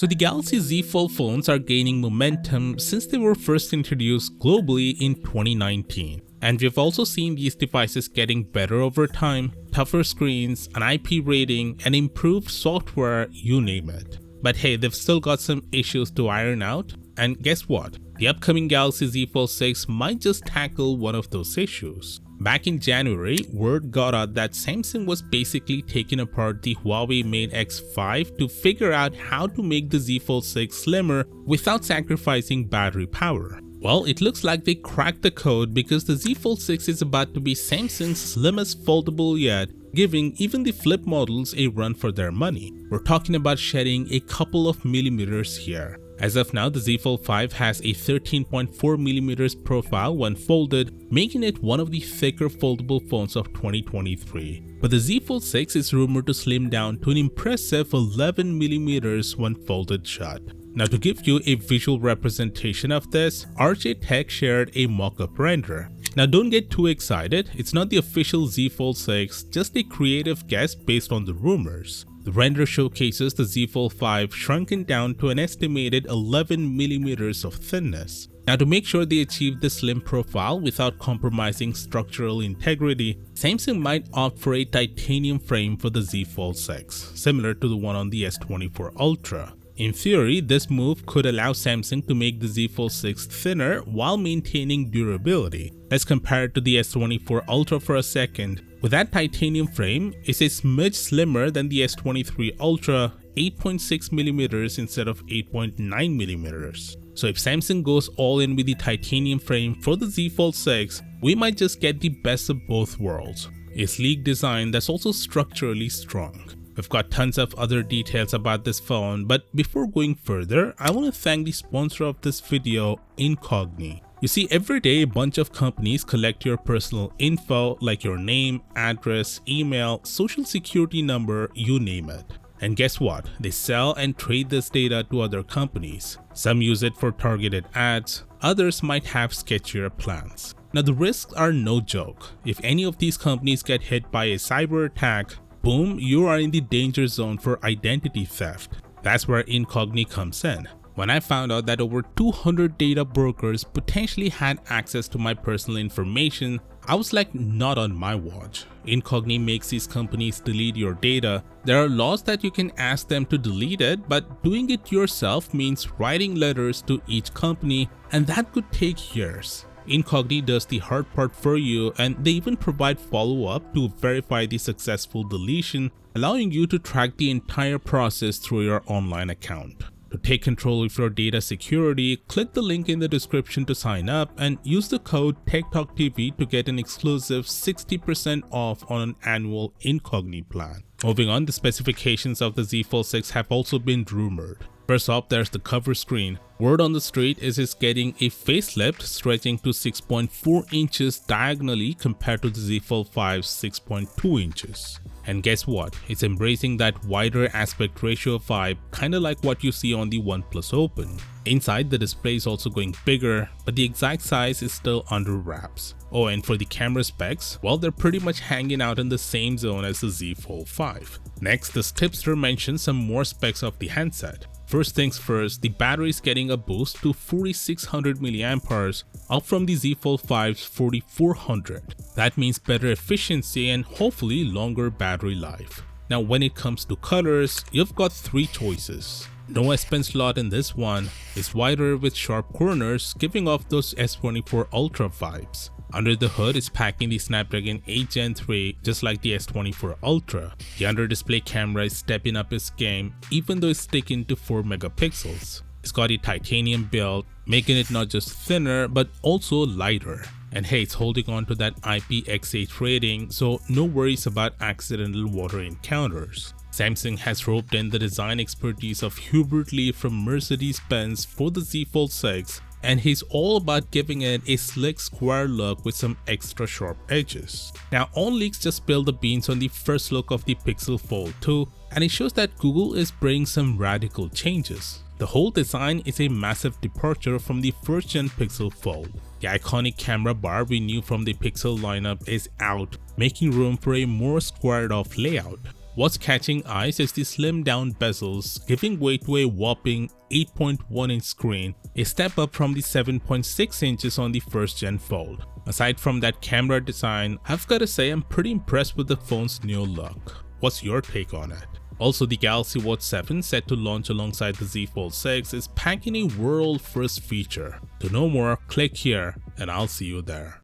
So the Galaxy Z Fold phones are gaining momentum since they were first introduced globally in 2019. And we've also seen these devices getting better over time, tougher screens, an IP rating, and improved software, you name it. But hey, they've still got some issues to iron out, and guess what? The upcoming Galaxy Z Fold 6 might just tackle one of those issues. Back in January, word got out that Samsung was basically taking apart the Huawei Mate X5 to figure out how to make the Z Fold 6 slimmer without sacrificing battery power. Well, it looks like they cracked the code because the Z Fold 6 is about to be Samsung's slimmest foldable yet, giving even the flip models a run for their money. We're talking about shedding a couple of millimeters here. As of now, the Z Fold 5 has a 13.4mm profile when folded, making it one of the thicker foldable phones of 2023. But the Z Fold 6 is rumored to slim down to an impressive 11mm when folded shut. Now, to give you a visual representation of this, RJ Tech shared a mock-up render. Now, don't get too excited, it's not the official Z Fold 6, just a creative guess based on the rumors. The render showcases the Z Fold 5 shrunken down to an estimated 11mm of thinness. Now, to make sure they achieve the slim profile without compromising structural integrity, Samsung might opt for a titanium frame for the Z Fold 6, similar to the one on the S24 Ultra. In theory, this move could allow Samsung to make the Z Fold 6 thinner while maintaining durability. Let's compare it to the S24 Ultra for a second. With that titanium frame, it's a smidge slimmer than the S23 Ultra, 8.6mm instead of 8.9mm. So if Samsung goes all in with the titanium frame for the Z Fold 6, we might just get the best of both worlds. A sleek design that's also structurally strong. We've got tons of other details about this phone, but before going further, I want to thank the sponsor of this video, Incogni. You see, every day a bunch of companies collect your personal info like your name, address, email, social security number, you name it. And guess what? They sell and trade this data to other companies. Some use it for targeted ads, others might have sketchier plans. Now, the risks are no joke. If any of these companies get hit by a cyber attack, boom, you are in the danger zone for identity theft. That's where Incogni comes in. When I found out that over 200 data brokers potentially had access to my personal information, I was like, not on my watch. Incogni makes these companies delete your data. There are laws that you can ask them to delete it, but doing it yourself means writing letters to each company, and that could take years. Incogni does the hard part for you, and they even provide follow-up to verify the successful deletion, allowing you to track the entire process through your online account. To take control of your data security, click the link in the description to sign up and use the code TechTalkTV to get an exclusive 60% off on an annual Incogni plan. Moving on, the specifications of the Z Fold 6 have also been rumored. First off, there's the cover screen. Word on the street is it's getting a facelift stretching to 6.4 inches diagonally compared to the Z Fold 5's 6.2 inches. And guess what? It's embracing that wider aspect ratio vibe, kinda like what you see on the OnePlus Open. Inside, the display is also going bigger, but the exact size is still under wraps. Oh, and for the camera specs, well, they're pretty much hanging out in the same zone as the Z Fold 5. Next, this tipster mentions some more specs of the handset. First things first, the battery is getting a boost to 4600 mAh, up from the Z Fold 5's 4400. That means better efficiency and hopefully longer battery life. Now, when it comes to colors, you've got three choices. No S Pen slot in this one, it's wider with sharp corners, giving off those S24 Ultra vibes. Under the hood, it's packing the Snapdragon 8 Gen 3 just like the S24 Ultra. The under display camera is stepping up its game even though it's sticking to 4 megapixels. It's got a titanium build, making it not just thinner but also lighter. And hey, it's holding on to that IPX8 rating, so no worries about accidental water encounters. Samsung has roped in the design expertise of Hubert Lee from Mercedes-Benz for the Z Fold 6, and he's all about giving it a slick square look with some extra sharp edges. Now, all leaks just spill the beans on the first look of the Pixel Fold 2, and it shows that Google is bringing some radical changes. The whole design is a massive departure from the first gen Pixel Fold. The iconic camera bar we knew from the Pixel lineup is out, making room for a more squared off layout. What's catching eyes is the slimmed down bezels, giving way to a whopping 8.1 inch screen, a step up from the 7.6 inches on the first gen Fold. Aside from that camera design, I've gotta say I'm pretty impressed with the phone's new look. What's your take on it? Also, the Galaxy Watch 7 set to launch alongside the Z Fold 6 is packing a world first feature. To know more, click here and I'll see you there.